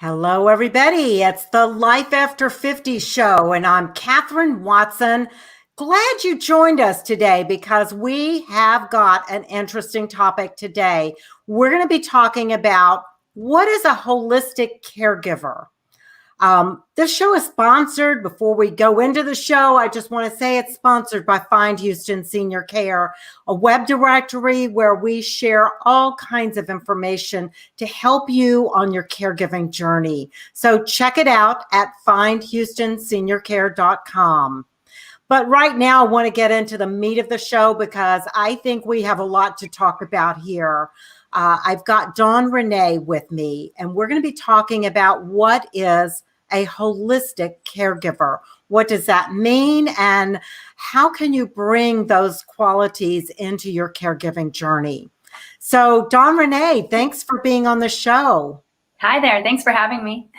Hello, everybody. It's the Life After 50 show, and I'm Catherine Watson. Glad you joined us today because we have got an interesting topic today. We're going to be talking about what is a holistic caregiver. This show is sponsored. Before we go into the show, I just want to say it's sponsored by Find Houston Senior Care, a web directory where we share all kinds of information to help you on your caregiving journey. So check it out at findhoustonseniorcare.com. But right now, I want to get into the meat of the show because I think we have a lot to talk about here. I've got Dawn Renee with me, and we're going to be talking about what is a holistic caregiver. What does that mean? And how can you bring those qualities into your caregiving journey? So, Dawn Renee, thanks for being on the show. Hi there. Thanks for having me.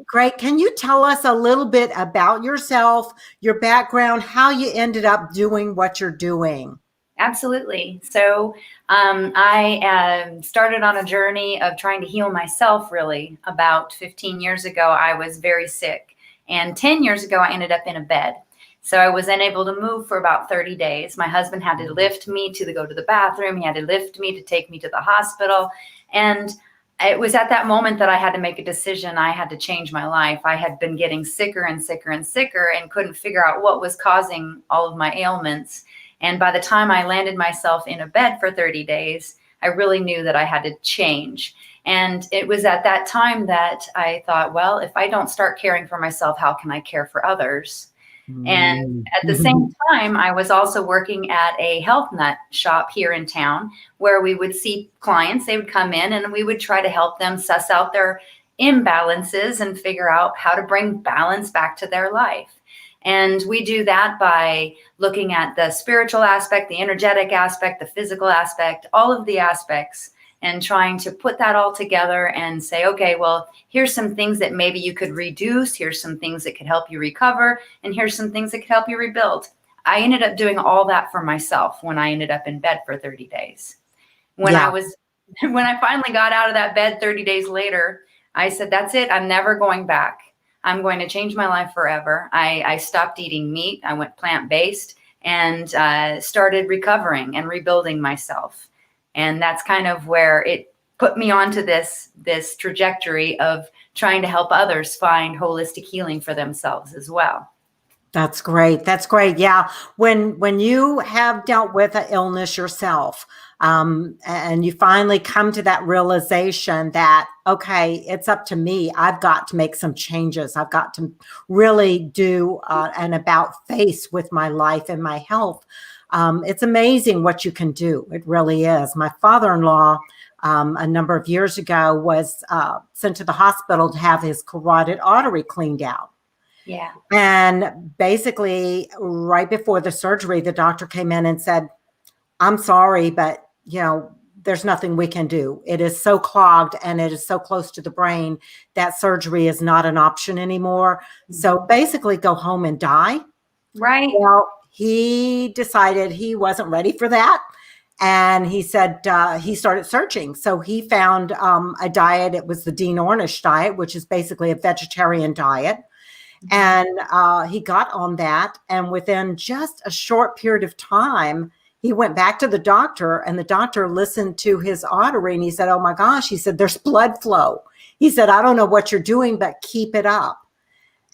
Great. Can you tell us a little bit about yourself, your background, how you ended up doing what you're doing? Absolutely. So I started on a journey of trying to heal myself, really. About 15 years ago, I was very sick. And 10 years ago, I ended up in a bed. So I was unable to move for about 30 days. My husband had to lift me to go to the bathroom. He had to lift me to take me to the hospital. And it was at that moment that I had to make a decision. I had to change my life. I had been getting sicker and sicker and sicker and couldn't figure out what was causing all of my ailments. And by the time I landed myself in a bed for 30 days, I really knew that I had to change. And it was at that time that I thought, well, if I don't start caring for myself, how can I care for others? And at the same time, I was also working at a health nut shop here in town where we would see clients. They would come in and we would try to help them suss out their imbalances and figure out how to bring balance back to their life. And we do that by looking at the spiritual aspect, the energetic aspect, the physical aspect, all of the aspects, and trying to put that all together and say, okay, well, here's some things that maybe you could reduce. Here's some things that could help you recover. And here's some things that could help you rebuild. I ended up doing all that for myself when I ended up in bed for 30 days. When I finally got out of that bed 30 days later, I said, that's it. I'm never going back. I'm going to change my life forever. I stopped eating meat. I went plant-based and started recovering and rebuilding myself. And that's kind of where it put me onto this trajectory of trying to help others find holistic healing for themselves as well. That's great. That's great. Yeah. When you have dealt with an illness yourself, and you finally come to that realization that, okay, it's up to me. I've got to make some changes. I've got to really do an about face with my life and my health. It's amazing what you can do. It really is. My father-in-law, a number of years ago, was sent to the hospital to have his carotid artery cleaned out. Yeah. And basically, right before the surgery, the doctor came in and said, I'm sorry, but there's nothing we can do. It is so clogged and it is so close to the brain that surgery is not an option anymore. So basically go home and die. Right. Well, he decided he wasn't ready for that. And he said he started searching. So he found a diet. It was the Dean Ornish diet, which is basically a vegetarian diet. And he got on that. And within just a short period of time, he went back to the doctor, and the doctor listened to his artery, and he said, oh my gosh, he said, there's blood flow. He said, I don't know what you're doing, but keep it up.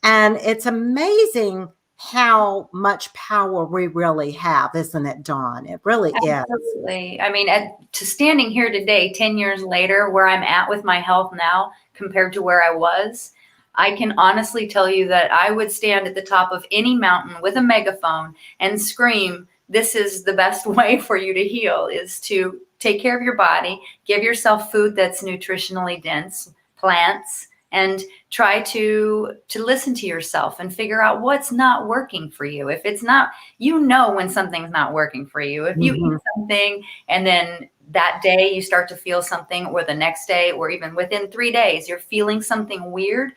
And it's amazing how much power we really have, isn't it, Dawn? It really is. Absolutely. I mean, to standing here today, 10 years later, where I'm at with my health now compared to where I was, I can honestly tell you that I would stand at the top of any mountain with a megaphone and scream, this is the best way for you to heal, is to take care of your body, give yourself food that's nutritionally dense, plants, and try to listen to yourself and figure out what's not working for you. If it's not, when something's not working for you. If you eat something and then that day you start to feel something, or the next day, or even within 3 days, you're feeling something weird,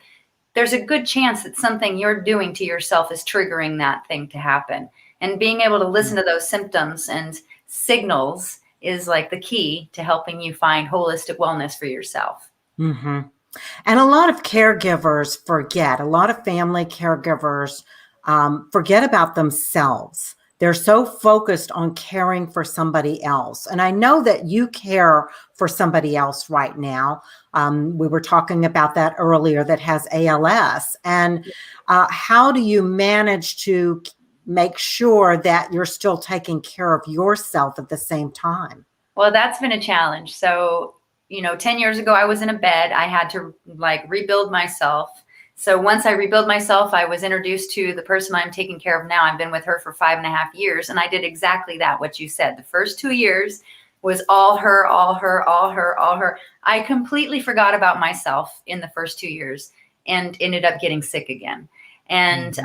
there's a good chance that something you're doing to yourself is triggering that thing to happen. And being able to listen to those symptoms and signals is like the key to helping you find holistic wellness for yourself. Mm-hmm. And a lot of caregivers forget, a lot of family caregivers forget about themselves. They're so focused on caring for somebody else. And I know that you care for somebody else right now. We were talking about that earlier, that has ALS. And how do you manage to make sure that you're still taking care of yourself at the same time? Well, that's been a challenge. So, 10 years ago, I was in a bed. I had to rebuild myself. So once I rebuilt myself, I was introduced to the person I'm taking care of now. I've been with her for 5.5 years. And I did exactly that, what you said. The first 2 years was all her, all her, all her, all her. I completely forgot about myself in the first 2 years and ended up getting sick again. And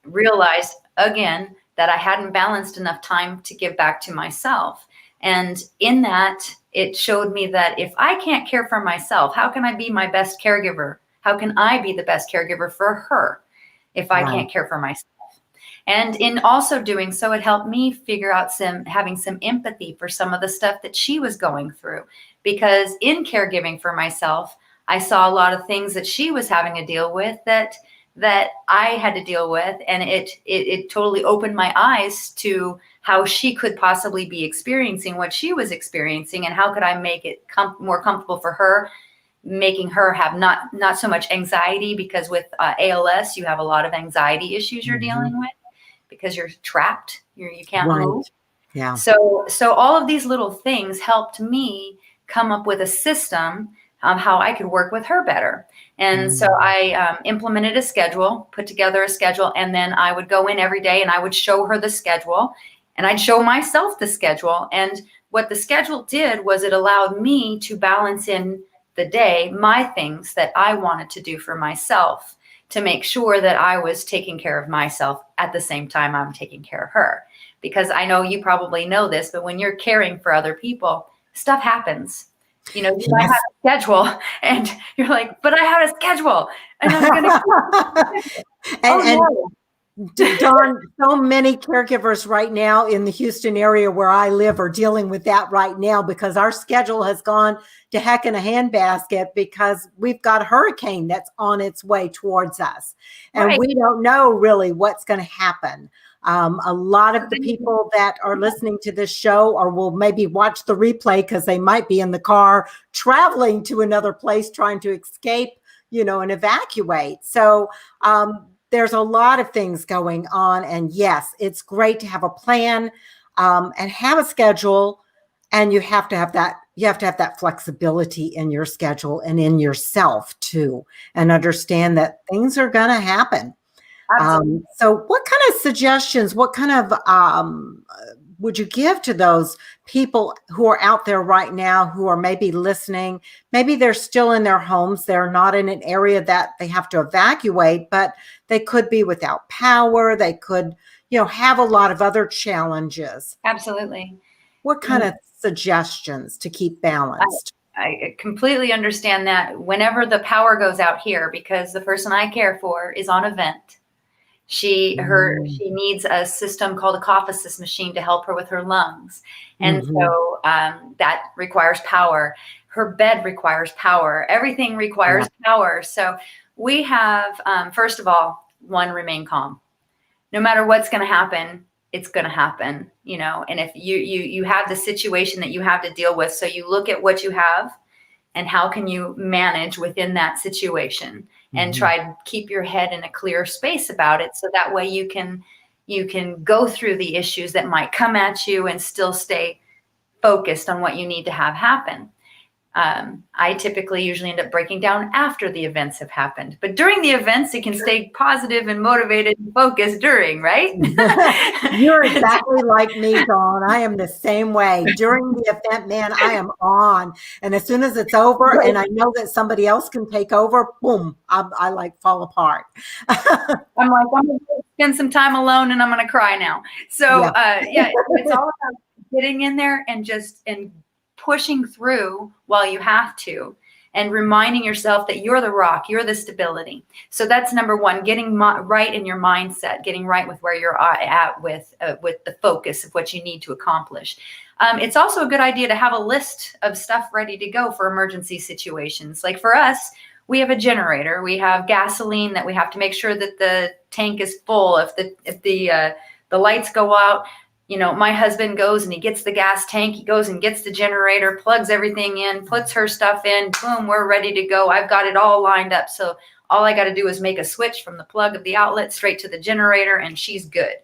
realized again that I hadn't balanced enough time to give back to myself. And in that, it showed me that if I can't care for myself, how can I be my best caregiver? How can I be the best caregiver for her if I can't care for myself? And in also doing so, it helped me figure out having some empathy for some of the stuff that she was going through. Because in caregiving for myself, I saw a lot of things that she was having to deal with that I had to deal with. And it totally opened my eyes to how she could possibly be experiencing what she was experiencing, and how could I make it more comfortable for her, making her have not so much anxiety, because with ALS, you have a lot of anxiety issues you're dealing with because you're trapped, you can't move. Yeah. So all of these little things helped me come up with a system of how I could work with her better. And so I implemented a schedule, put together a schedule, and then I would go in every day and I would show her the schedule, and I'd show myself the schedule. And what the schedule did was it allowed me to balance in the day my things that I wanted to do for myself, to make sure that I was taking care of myself at the same time I'm taking care of her. Because I know you probably know this, but when you're caring for other people, stuff happens. You might have a schedule and you're like, but I have a schedule and I'm going to. Dawn, so many caregivers right now in the Houston area where I live are dealing with that right now, because our schedule has gone to heck in a handbasket because we've got a hurricane that's on its way towards us. And we don't know really what's going to happen. A lot of the people that are listening to this show or will maybe watch the replay because they might be in the car traveling to another place trying to escape, and evacuate. So there's a lot of things going on. And yes, it's great to have a plan and have a schedule. And you have to have that flexibility in your schedule and in yourself too, and understand that things are going to happen. So what kind of suggestions, what kind of would you give to those people who are out there right now, who are maybe listening? Maybe they're still in their homes. They're not in an area that they have to evacuate, but they could be without power. They could, have a lot of other challenges. Absolutely. What kind of suggestions to keep balanced? I completely understand that. Whenever the power goes out here, because the person I care for is on a vent, she needs a system called a cough assist machine to help her with her lungs. And so that requires power. Her bed requires power. Everything requires power. So we have, first of all, remain calm. No matter what's going to happen, it's going to happen, and if you have the situation that you have to deal with, so you look at what you have and how can you manage within that situation, and try to keep your head in a clear space about it. So that way you can go through the issues that might come at you and still stay focused on what you need to have happen. I typically usually end up breaking down after the events have happened, but during the events, it can stay positive and motivated and focused during, right? You're exactly like me, Dawn. I am the same way. During the event, man, I am on. And as soon as it's over and I know that somebody else can take over, boom, I fall apart. I'm like, I'm going to spend some time alone and I'm going to cry now. So it's all about getting in there and pushing through while you have to, and reminding yourself that you're the rock, you're the stability. So that's number one, getting right in your mindset, getting right with where you're at with the focus of what you need to accomplish. It's also a good idea to have a list of stuff ready to go for emergency situations. Like for us, we have a generator, we have gasoline that we have to make sure that the tank is full. If the lights go out, you know, my husband goes and he gets the gas tank, he goes and gets the generator, plugs everything in, puts her stuff in, boom, we're ready to go. I've got it all lined up. So all I got to do is make a switch from the plug of the outlet straight to the generator, and she's good.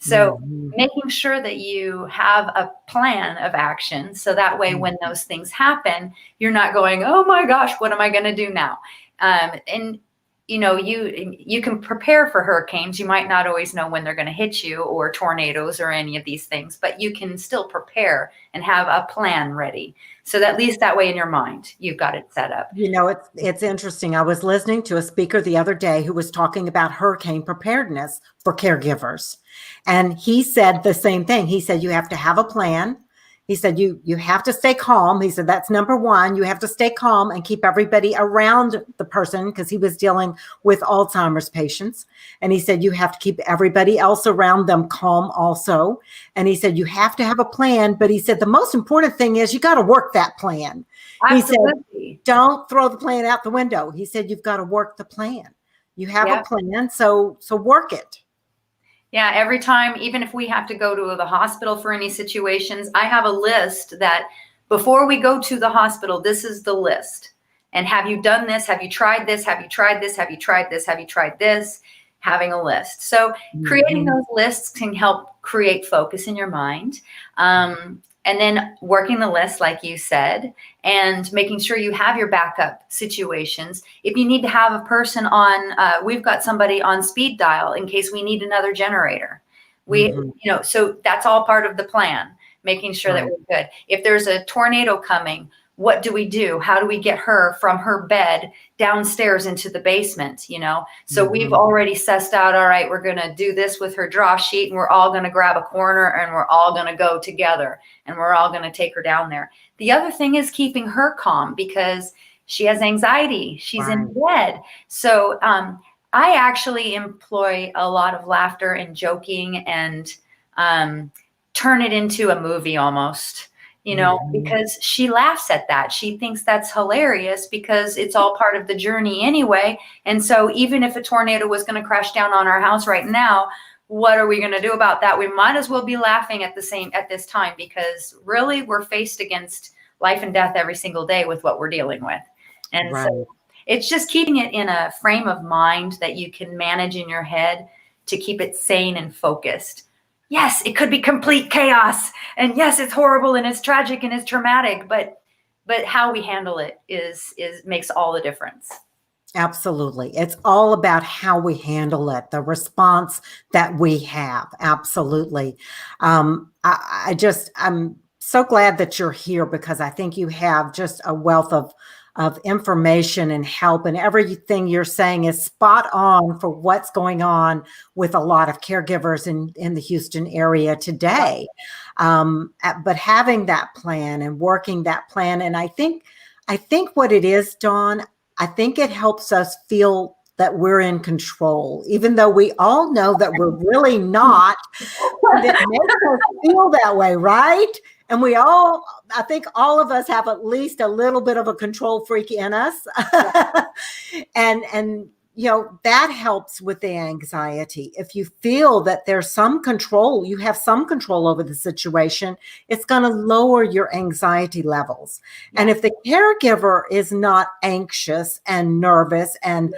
So making sure that you have a plan of action, so that way when those things happen, you're not going, oh my gosh, what am I going to do now? And you know, you can prepare for hurricanes. You might not always know when they're going to hit you, or tornadoes, or any of these things, but you can still prepare and have a plan ready. So that at least that way in your mind, you've got it set up. You know, it's interesting. I was listening to a speaker the other day who was talking about hurricane preparedness for caregivers. And he said the same thing. He said, you have to have a plan. He said, you have to stay calm. He said, that's number one. You have to stay calm and keep everybody around the person, because he was dealing with Alzheimer's patients. And he said, you have to keep everybody else around them calm also. And he said, you have to have a plan. But he said, the most important thing is you got to work that plan. Absolutely. He said, don't throw the plan out the window. He said, you've got to work the plan. You have a plan, so work it. Yeah, every time, even if we have to go to the hospital for any situations, I have a list that before we go to the hospital, this is the list. And have you done this? Have you tried this? Have you tried this? Have you tried this? Have you tried this? Having a list. So creating those lists can help create focus in your mind. And then working the list, like you said, and making sure you have your backup situations. If you need to have a person on, we've got somebody on speed dial in case we need another generator. You know, so that's all part of the plan, making sure that we're good. If there's a tornado coming, what do we do? How do we get her from her bed downstairs into the basement? You know, so we've already sussed out, all right, we're going to do this with her draw sheet, and we're all going to grab a corner, and we're all going to go together, and we're all going to take her down there. The other thing is keeping her calm, because she has anxiety. She's in bed. So I actually employ a lot of laughter and joking, and turn it into a movie almost. You know, because she laughs at that. She thinks that's hilarious because it's all part of the journey anyway. And so even if a tornado was going to crash down on our house right now, what are we going to do about that? We might as well be laughing at this time, because really we're faced against life and death every single day with what we're dealing with. And so it's just keeping it in a frame of mind that you can manage in your head to keep it sane and focused. Yes, it could be complete chaos, and yes, it's horrible and it's tragic and it's traumatic, but how we handle it is makes all the difference. Absolutely. It's all about how we handle it, the response that we have. Absolutely. I'm so glad that you're here, because I think you have just a wealth of information and help, and everything you're saying is spot on for what's going on with a lot of caregivers in the Houston area today. But having that plan and working that plan, and I think what it is, Dawn, I think it helps us feel that we're in control, even though we all know that we're really not. But it makes us feel that way, right? And I think all of us have at least a little bit of a control freak in us. And you know, that helps with the anxiety. If you feel that there's some control, you have some control over the situation, it's going to lower your anxiety levels. And if the caregiver is not anxious and nervous and,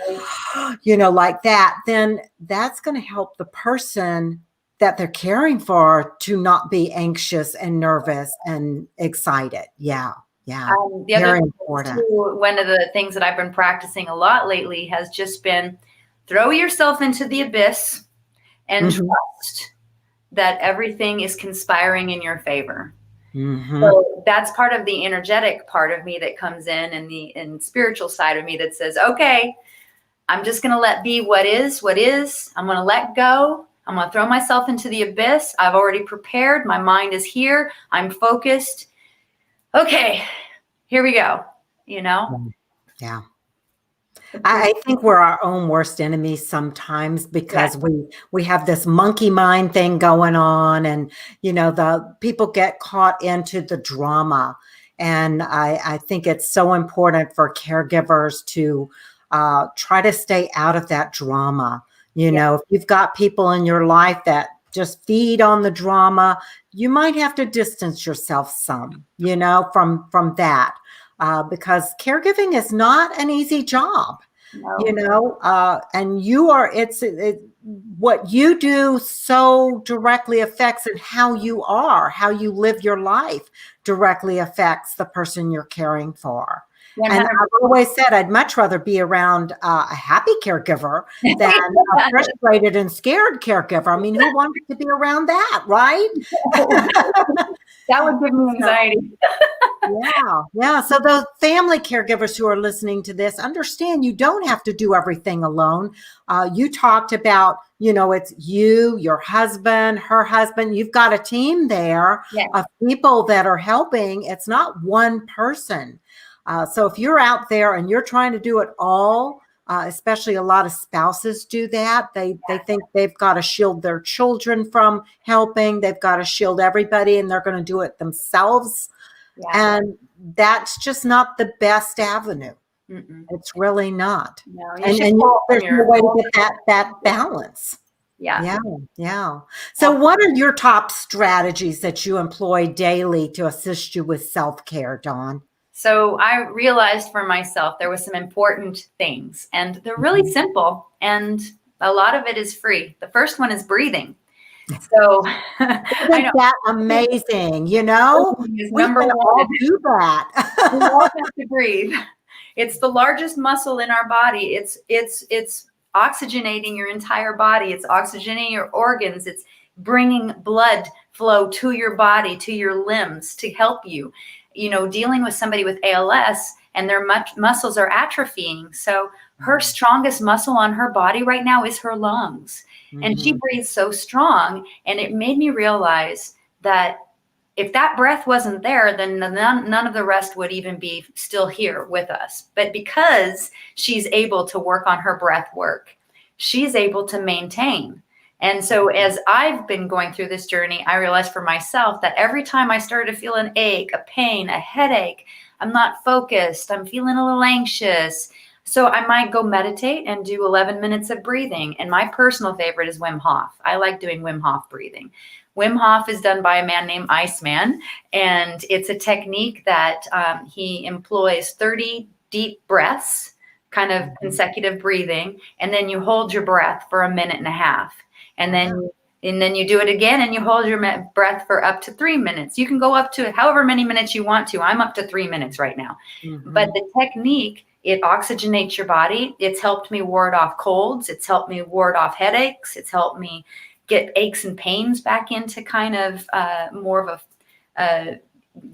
you know, like that, then that's going to help the person that they're caring for to not be anxious and nervous and excited. Yeah. The other thing too, one of the things that I've been practicing a lot lately has just been throw yourself into the abyss and trust that everything is conspiring in your favor. So that's part of the energetic part of me that comes in, and the spiritual side of me that says, okay, I'm just going to let be what is. I'm going to let go. I'm going to throw myself into the abyss. I've already prepared. My mind is here. I'm focused. Okay, here we go, you know? Yeah. I think we're our own worst enemies sometimes, because we have this monkey mind thing going on, and, you know, the people get caught into the drama. And I think it's so important for caregivers to try to stay out of that drama. You Yeah. know, if you've got people in your life that just feed on the drama, you might have to distance yourself some, you know, from that, because caregiving is not an easy job. No. You know, and you are, what you do so directly affects and how you are, how you live your life directly affects the person you're caring for. 100%. And I've always said I'd much rather be around a happy caregiver than a frustrated and scared caregiver. I mean, who wants to be around that, right? That would give me anxiety. Yeah. So those family caregivers who are listening to this, understand you don't have to do everything alone. You talked about, you know, it's you, your husband, her husband. You've got a team there of people that are helping. It's not one person. So if you're out there and you're trying to do it all, especially a lot of spouses do that. They think they've got to shield their children from helping. They've got to shield everybody, and they're going to do it themselves. Yeah. And that's just not the best avenue. Mm-mm. It's really not. No, and there's no way to get that balance. Yeah. So what are your top strategies that you employ daily to assist you with self-care, Dawn? So I realized for myself there was some important things, and they're really simple, and a lot of it is free. The first one is breathing. So isn't that amazing? You know, we can all do that. We all have to breathe. It's the largest muscle in our body. It's oxygenating your entire body. It's oxygenating your organs. It's bringing blood flow to your body, to your limbs, to help you. You know, dealing with somebody with ALS and their muscles are atrophying. So her strongest muscle on her body right now is her lungs. And she breathes so strong. And it made me realize that if that breath wasn't there, then none of the rest would even be still here with us. But because she's able to work on her breath work, she's able to maintain. And so as I've been going through this journey, I realized for myself that every time I started to feel an ache, a pain, a headache, I'm not focused, I'm feeling a little anxious. So I might go meditate and do 11 minutes of breathing. And my personal favorite is Wim Hof. I like doing Wim Hof breathing. Wim Hof is done by a man named Iceman. And it's a technique that he employs 30 deep breaths, kind of consecutive breathing. And then you hold your breath for 1.5 minutes. And then you do it again and you hold your breath for up to 3 minutes. You can go up to however many minutes you want to. I'm up to 3 minutes right now. But the technique, it oxygenates your body. It's helped me ward off colds. It's helped me ward off headaches. It's helped me get aches and pains back into kind of more of a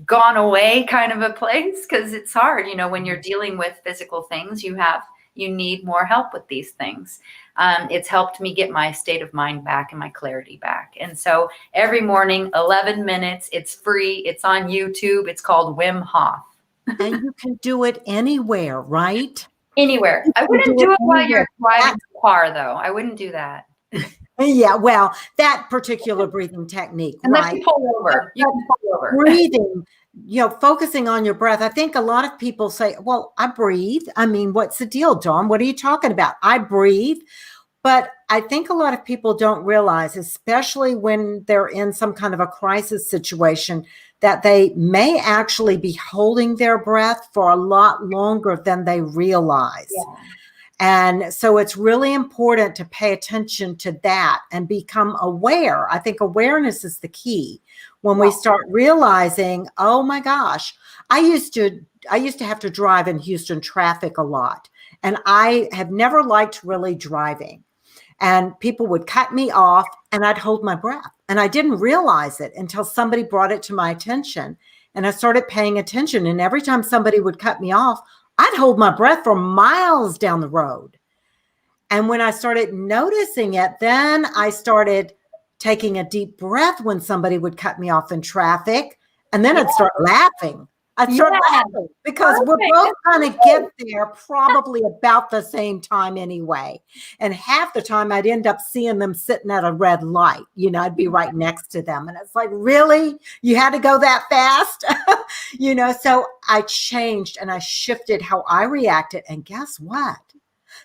gone away kind of a place, because it's hard. You know, when you're dealing with physical things, you need more help with these things. It's helped me get my state of mind back and my clarity back. And so every morning, 11 minutes, it's free. It's on YouTube. It's called Wim Hof. And you can do it anywhere, right? Anywhere. I wouldn't do it while you're driving the car, though. I wouldn't do that. Yeah, well, that particular breathing technique, unless you pull over. You can pull over. Breathing, you know, focusing on your breath. I think a lot of people say, well, I breathe. I mean, what's the deal, Dawn? What are you talking about? I breathe. But I think a lot of people don't realize, especially when they're in some kind of a crisis situation, that they may actually be holding their breath for a lot longer than they realize. Yeah. And so it's really important to pay attention to that and become aware. I think awareness is the key. When we start realizing, oh my gosh, I used to have to drive in Houston traffic a lot. And I have never liked really driving. And people would cut me off and I'd hold my breath. And I didn't realize it until somebody brought it to my attention. And I started paying attention. And every time somebody would cut me off, I'd hold my breath for miles down the road. And when I started noticing it, then I started taking a deep breath when somebody would cut me off in traffic. And then I'd start laughing. I'd start laughing because we're both going to get there probably about the same time anyway. And half the time I'd end up seeing them sitting at a red light. You know, I'd be right next to them. And it's like, really? You had to go that fast? You know, so I changed and I shifted how I reacted. And guess what?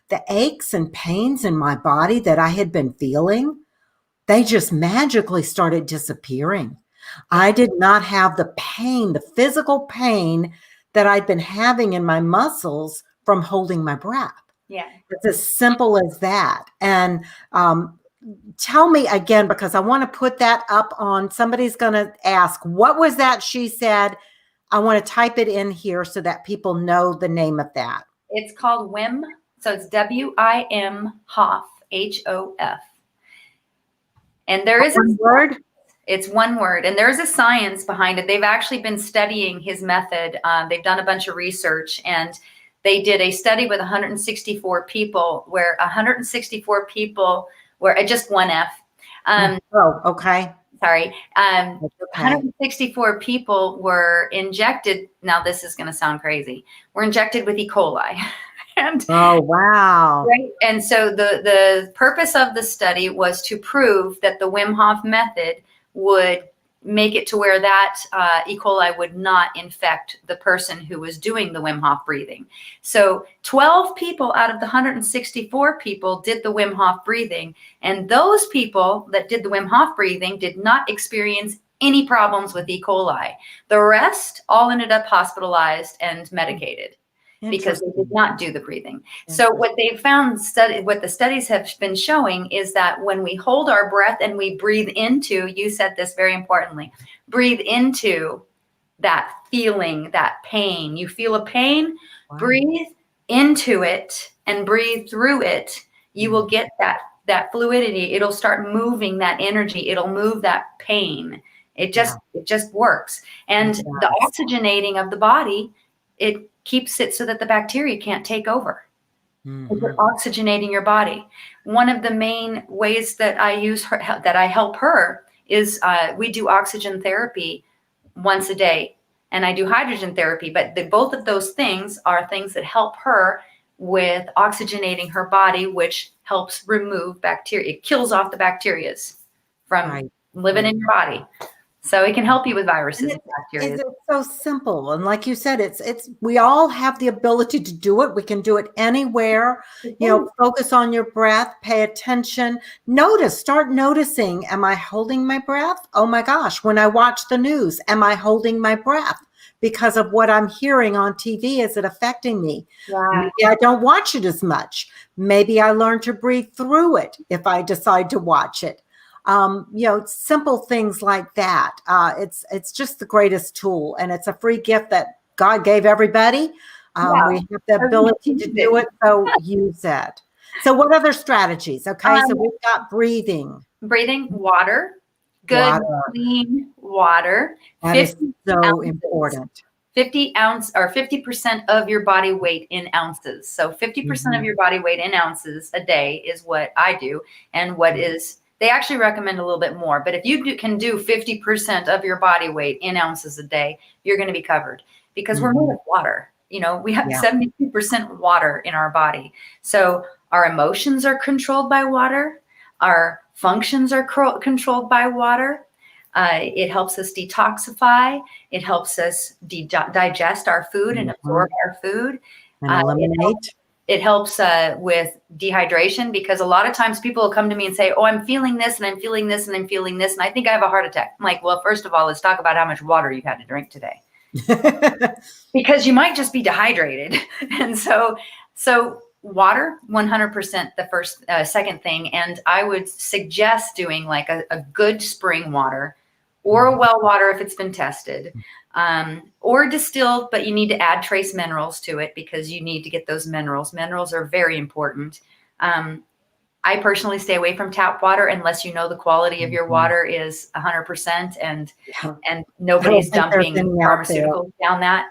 the aches and pains in my body that I had been feeling, they just magically started disappearing. I did not have the pain, the physical pain that I'd been having in my muscles from holding my breath. Yeah. It's as simple as that. And tell me again, because I want to put that up on, somebody's going to ask, what was that she said? I want to type it in here so that people know the name of that. It's called Wim. So it's WIM Hof, HOF. And there is One word. It's one word, and there's a science behind it. They've actually been studying his method. They've done a bunch of research, and they did a study with 164 people, where 164 people were just one F. Okay. Sorry. Okay. 164 people were injected. Now, this is going to sound crazy. Were injected with E. coli. And, oh, wow. Right. And so the purpose of the study was to prove that the Wim Hof method would make it to where that E. coli would not infect the person who was doing the Wim Hof breathing. So 12 people out of the 164 people did the Wim Hof breathing. And those people that did the Wim Hof breathing did not experience any problems with E. coli. The rest all ended up hospitalized and medicated, because they did not do the breathing. So what they found, what the studies have been showing, is that when we hold our breath and we breathe into, you said this very importantly, breathe into that feeling, that pain. You feel a pain, breathe into it and breathe through it. You will get that fluidity. It'll start moving that energy. It'll move that pain. It just works. And the oxygenating of the body, it keeps it so that the bacteria can't take over. You're oxygenating your body. One of the main ways that I use her, that I help her, is we do oxygen therapy once a day, and I do hydrogen therapy. But both of those things are things that help her with oxygenating her body, which helps remove bacteria. It kills off the bacteria from living in your body. So it can help you with viruses and bacteria. It's so simple. And like you said, it's we all have the ability to do it. We can do it anywhere. Focus on your breath, pay attention, start noticing, am I holding my breath? Oh my gosh, when I watch the news, am I holding my breath? Because of what I'm hearing on TV, is it affecting me? Maybe I don't watch it as much. Maybe I learn to breathe through it if I decide to watch it. Simple things like that. It's just the greatest tool, and it's a free gift that God gave everybody. We have the ability to do it, so use it. So what other strategies? Okay, so we've got breathing, water, good, clean water. That is so important. 50% of your body weight in ounces. So 50% of your body weight in ounces a day is what I do, and what is. They actually recommend a little bit more, but if you can do 50% of your body weight in ounces a day, you're going to be covered, because we're made of water. We have 72% water in our body. So our emotions are controlled by water. Our functions are controlled by water. It helps us detoxify. It helps us digest our food and absorb our food. And eliminate. It helps with dehydration, because a lot of times people will come to me and say, oh, I'm feeling this and I'm feeling this and I'm feeling this, and I think I have a heart attack. I'm like, well, first of all, let's talk about how much water you've had to drink today. Because you might just be dehydrated. And so water, 100% the first, second thing. And I would suggest doing like a good spring water, or a well water if it's been tested, or distilled, but you need to add trace minerals to it, because you need to get those minerals. Minerals are very important. I personally stay away from tap water unless you know the quality of your water is 100% and nobody's dumping pharmaceuticals down that.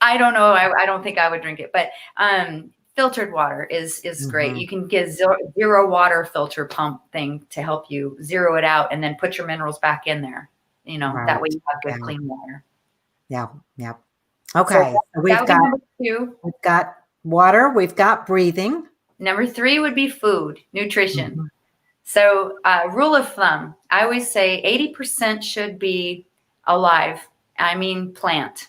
I don't know. I don't think I would drink it, but filtered water is great. You can get zero water filter pump thing to help you zero it out, and then put your minerals back in there. That way you have good clean water. Yeah. Okay. So we've got water. We've got breathing. Number 3 would be food, nutrition. So rule of thumb, I always say 80% should be alive. I mean, plant.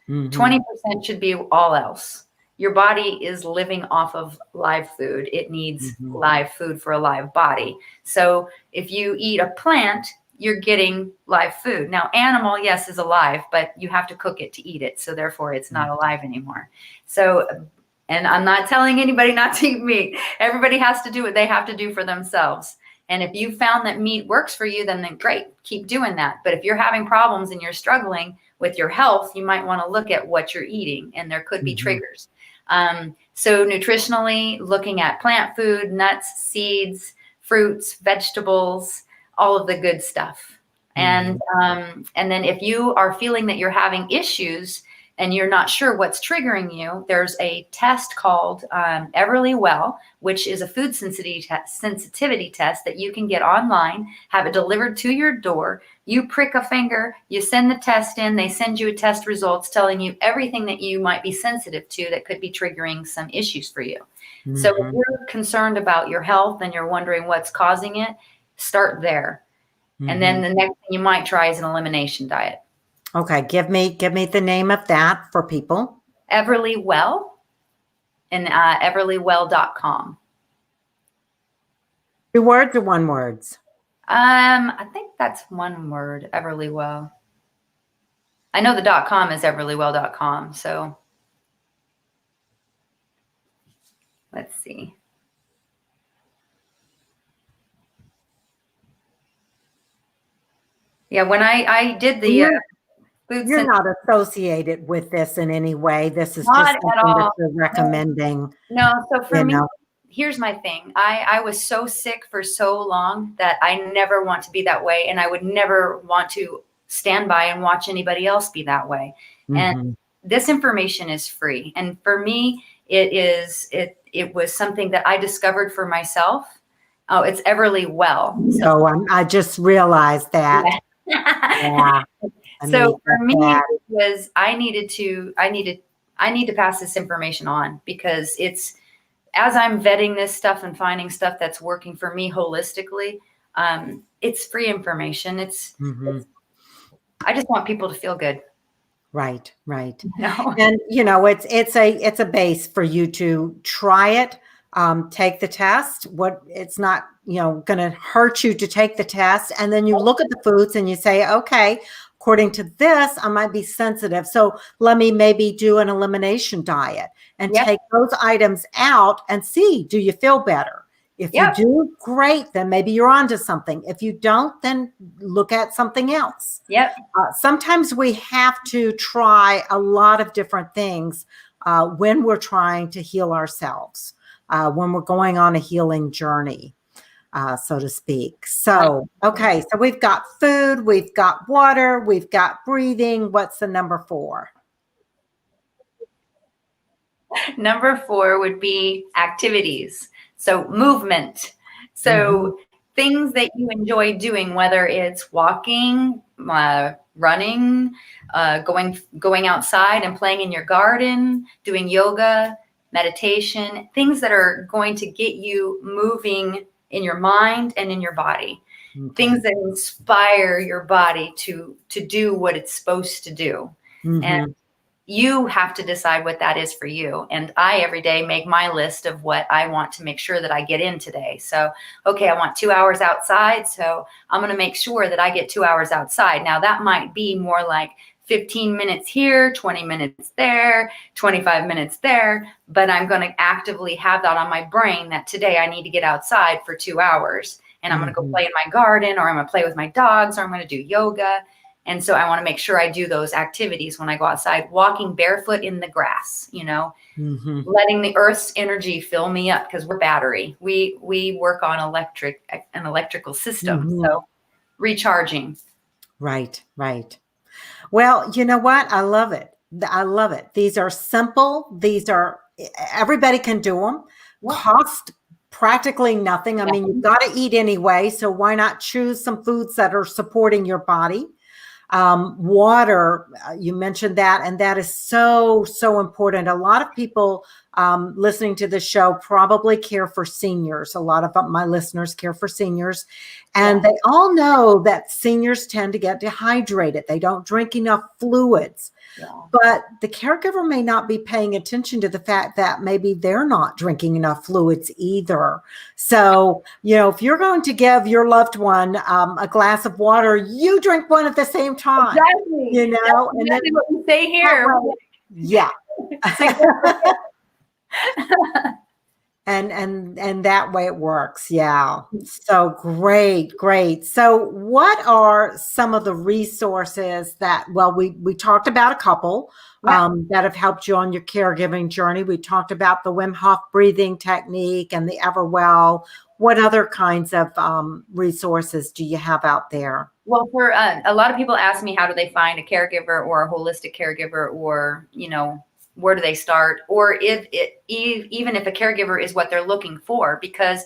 20% should be all else. your body is living off of live food. It needs live food for a live body. So if you eat a plant, you're getting live food. Now, animal, yes, is alive, but you have to cook it to eat it. So therefore it's not alive anymore. So, and I'm not telling anybody not to eat meat. Everybody has to do what they have to do for themselves. And if you found that meat works for you, then great, keep doing that. But if you're having problems and you're struggling with your health, you might want to look at what you're eating, and there could be triggers. So nutritionally, looking at plant food, nuts, seeds, fruits, vegetables, all of the good stuff. And then if you are feeling that you're having issues and you're not sure what's triggering you, there's a test called Everly Well, which is a food sensitivity test that you can get online, have it delivered to your door. You prick a finger, you send the test in, they send you a test results telling you everything that you might be sensitive to that could be triggering some issues for you. So if you're concerned about your health and you're wondering what's causing it, start there. And then the next thing you might try is an elimination diet. Okay, give me the name of that for people. Everly Well and everlywell.com. 2 words or 1 words? I think that's 1 word, Everly Well. I know the .com is everlywell.com, so let's see. Yeah, when I did the You're not associated with this in any way. This is Not just at something that all. you're recommending. No, so for me, know. here's my thing. I was so sick for so long that I never want to be that way, and I would never want to stand by and watch anybody else be that way. And this information is free. And for me, it was something that I discovered for myself. Oh, it's Everly Well. So I just realized that. Yeah. So for me, it was I need to pass this information on, because it's, as I'm vetting this stuff and finding stuff that's working for me holistically, it's free information. It's I just want people to feel good. Right. No. And it's a base for you to try it, take the test. It's not, going to hurt you to take the test. And then you look at the foods and you say, okay, according to this, I might be sensitive. So let me maybe do an elimination diet and take those items out and see, do you feel better? If you do, great, then maybe you're onto something. If you don't, then look at something else. Sometimes we have to try a lot of different things when we're trying to heal ourselves, when we're going on a healing journey, so to speak. So, okay, so we've got food, we've got water, we've got breathing. What's the number 4? Number 4 would be activities. So movement. So things that you enjoy doing, whether it's walking, running, going outside and playing in your garden, doing yoga, meditation, things that are going to get you moving in your mind and in your body. Things that inspire your body to do what it's supposed to do. And you have to decide what that is for you. And I every day make my list of what I want to make sure that I get in today. So, okay, I want 2 hours outside. So I'm going to make sure that I get 2 hours outside. Now that might be more like 15 minutes here, 20 minutes there, 25 minutes there, but I'm going to actively have that on my brain that today I need to get outside for 2 hours, and I'm going to go play in my garden, or I'm going to play with my dogs, or I'm going to do yoga. And so I want to make sure I do those activities when I go outside, walking barefoot in the grass, letting the earth's energy fill me up, because we're battery. We work on an electrical system. So recharging. Right. Well, you know what? I love it. These are simple. Everybody can do them. Cost practically nothing. I mean, you've got to eat anyway. So why not choose some foods that are supporting your body? Water, you mentioned that, and that is so important. A lot of people listening to the show probably care for seniors. A lot of my listeners care for seniors, and they all know that seniors tend to get dehydrated. They don't drink enough fluids. Yeah. But the caregiver may not be paying attention to the fact that maybe they're not drinking enough fluids either. So, if you're going to give your loved one a glass of water, you drink one at the same time. Exactly. And That's then, what we say here. yeah. And that way it works. Yeah. So great. So what are some of the resources that, we talked about a couple that have helped you on your caregiving journey. We talked about the Wim Hof breathing technique and the Everwell. What other kinds of resources do you have out there? Well, for a lot of people ask me, how do they find a caregiver or a holistic caregiver, or, where do they start? Or even if a caregiver is what they're looking for, because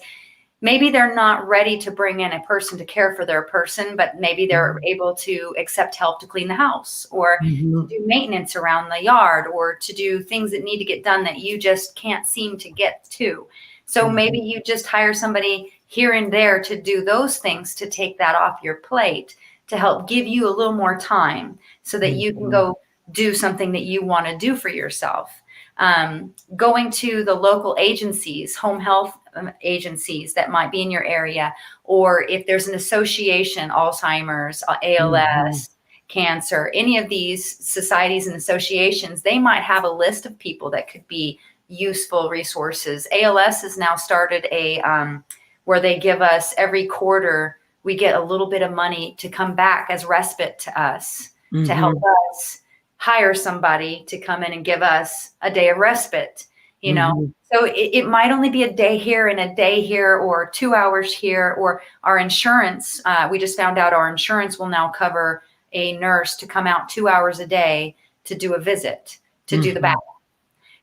maybe they're not ready to bring in a person to care for their person, but maybe they're able to accept help to clean the house, or to do maintenance around the yard, or to do things that need to get done that you just can't seem to get to. So maybe you just hire somebody here and there to do those things, to take that off your plate, to help give you a little more time so that you can go do something that you want to do for yourself. Going to the local agencies, home health agencies that might be in your area, or if there's an association, Alzheimer's, ALS, cancer, any of these societies and associations, they might have a list of people that could be useful resources. ALS has now started where they give us every quarter, we get a little bit of money to come back as respite to us, to help us hire somebody to come in and give us a day of respite, So it might only be a day here and a day here, or 2 hours here, or our insurance. We just found out our insurance will now cover a nurse to come out 2 hours a day to do a visit, to do the bath.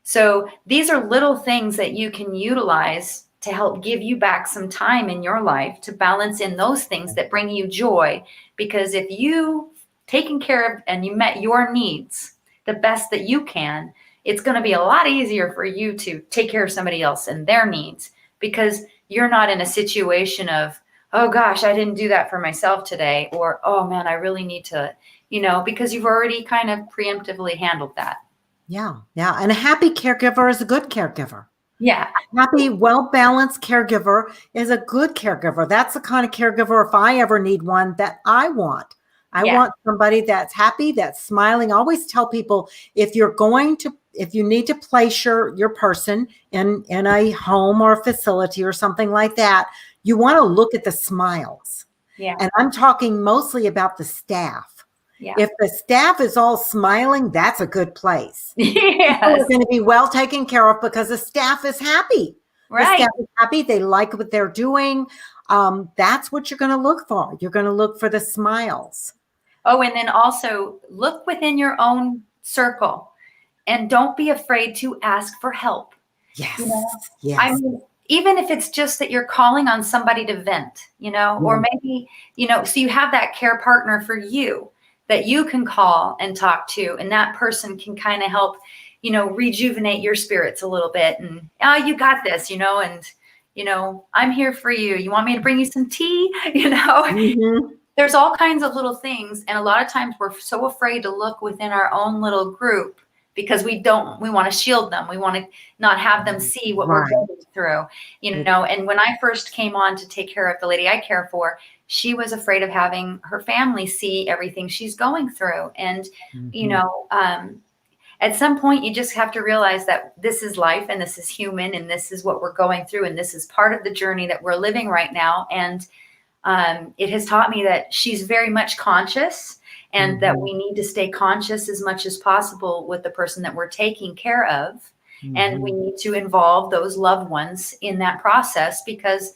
So these are little things that you can utilize to help give you back some time in your life to balance in those things that bring you joy. Because if you taken care of and you met your needs the best that you can, it's going to be a lot easier for you to take care of somebody else and their needs, because you're not in a situation of, oh gosh, I didn't do that for myself today, or, oh man, I really need to, because you've already kind of preemptively handled that. Yeah. And a happy caregiver is a good caregiver. Yeah. Happy, well-balanced caregiver is a good caregiver. That's the kind of caregiver, if I ever need one, that I want. I want somebody that's happy, that's smiling. I always tell people, if you need to place your person in a home or a facility or something like that, you want to look at the smiles. Yeah. And I'm talking mostly about the staff. Yeah. If the staff is all smiling, that's a good place. Yes. People are going to be well taken care of because the staff is happy. Right. The staff is happy. They like what they're doing. That's what you're going to look for. You're going to look for the smiles. Oh, and then also look within your own circle, and don't be afraid to ask for help. Yes. Yes. I mean, even if it's just that you're calling on somebody to vent, or maybe, so you have that care partner for you that you can call and talk to, and that person can kind of help, rejuvenate your spirits a little bit, and, oh, you got this, and, I'm here for you. You want me to bring you some tea? There's all kinds of little things. And a lot of times we're so afraid to look within our own little group because we want to shield them. We want to not have them see what we're going through, and when I first came on to take care of the lady I care for, she was afraid of having her family see everything she's going through. And, at some point you just have to realize that this is life, and this is human, and this is what we're going through. And this is part of the journey that we're living right now. And it has taught me that she's very much conscious, and that we need to stay conscious as much as possible with the person that we're taking care of. And we need to involve those loved ones in that process, because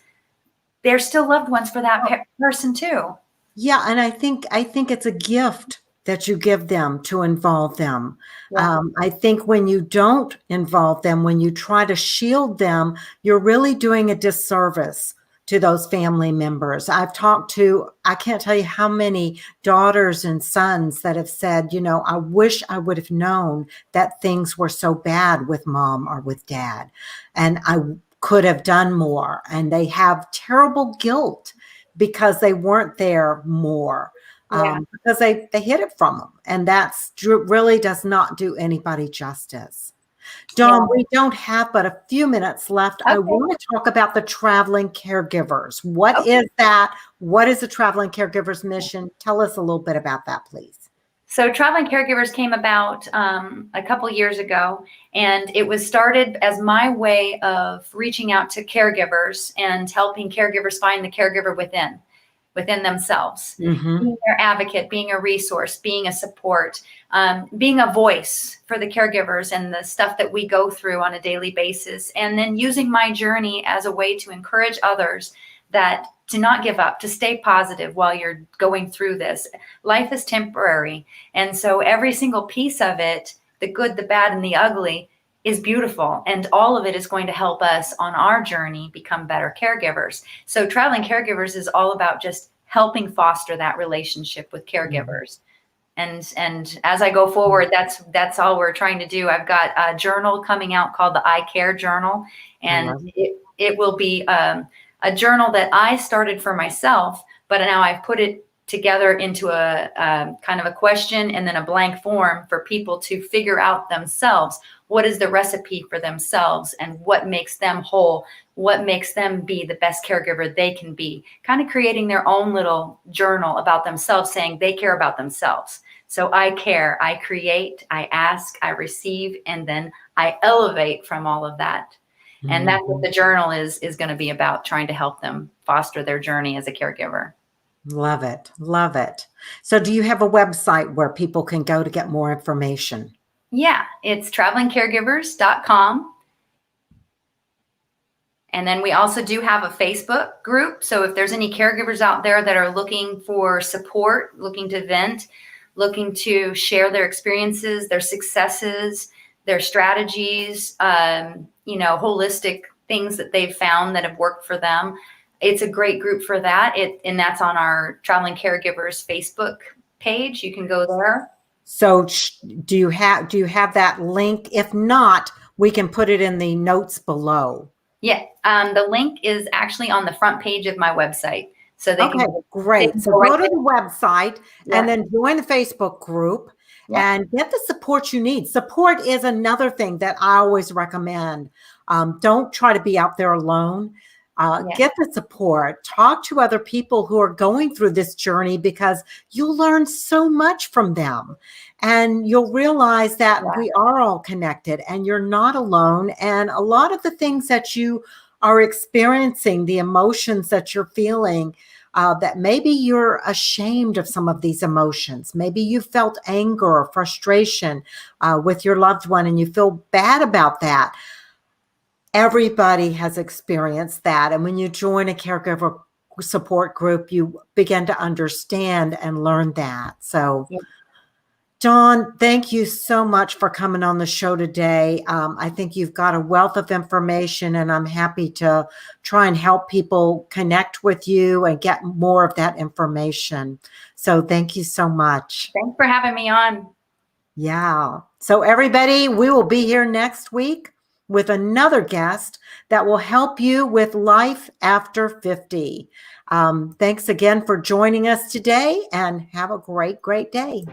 they're still loved ones for that person too. Yeah. And I think it's a gift that you give them to involve them. Yeah. I think when you don't involve them, when you try to shield them, you're really doing a disservice to those family members. I've talked to, I can't tell you how many daughters and sons that have said, I wish I would have known that things were so bad with mom or with dad, and I could have done more. And they have terrible guilt because they weren't there more, because they hid it from them. And that's really does not do anybody justice. Dawn, we don't have but a few minutes left. Okay. I want to talk about the Traveling Caregivers. What is that? What is the Traveling Caregivers mission? Tell us a little bit about that, please. So Traveling Caregivers came about a couple years ago, and it was started as my way of reaching out to caregivers and helping caregivers find the caregiver within themselves, being their advocate, being a resource, being a support, being a voice for the caregivers and the stuff that we go through on a daily basis. And then using my journey as a way to encourage others that to not give up, to stay positive while you're going through this. Life is temporary. And so every single piece of it, the good, the bad, and the ugly, is beautiful. And all of it is going to help us on our journey become better caregivers. So Traveling Caregivers is all about just helping foster that relationship with caregivers. And as I go forward, that's all we're trying to do. I've got a journal coming out called the I Care Journal, and it will be a journal that I started for myself, but now I've put it together into a kind of a question and then a blank form for people to figure out themselves. What is the recipe for themselves and what makes them whole? What makes them be the best caregiver they can be? Kind of creating their own little journal about themselves, saying they care about themselves. So I care, I create, I ask, I receive, and then I elevate from all of that. And that's what the journal is going to be about, trying to help them foster their journey as a caregiver. Love it. Love it. So do you have a website where people can go to get more information? Yeah, it's travelingcaregivers.com. And then we also do have a Facebook group. So if there's any caregivers out there that are looking for support, looking to vent, looking to share their experiences, their successes, their strategies, holistic things that they've found that have worked for them, it's a great group for that. And that's on our Traveling Caregivers Facebook page. You can go there. So do you have that link? If not, we can put it in the notes below. Yeah. The link is actually on the front page of my website. So they great. So go to the website and then join the Facebook group and get the support you need. Support is another thing that I always recommend. Don't try to be out there alone. Get the support. Talk to other people who are going through this journey, because you'll learn so much from them. And you'll realize that we are all connected and you're not alone. And a lot of the things that you are experiencing, the emotions that you're feeling, that maybe you're ashamed of some of these emotions. Maybe you felt anger or frustration with your loved one and you feel bad about that. Everybody has experienced that. And when you join a caregiver support group, you begin to understand and learn that. So, Dawn, thank you so much for coming on the show today. I think you've got a wealth of information, and I'm happy to try and help people connect with you and get more of that information. So thank you so much. Thanks for having me on. Yeah. So everybody, we will be here next week with another guest that will help you with life after 50. Thanks again for joining us today, and have a great, great day.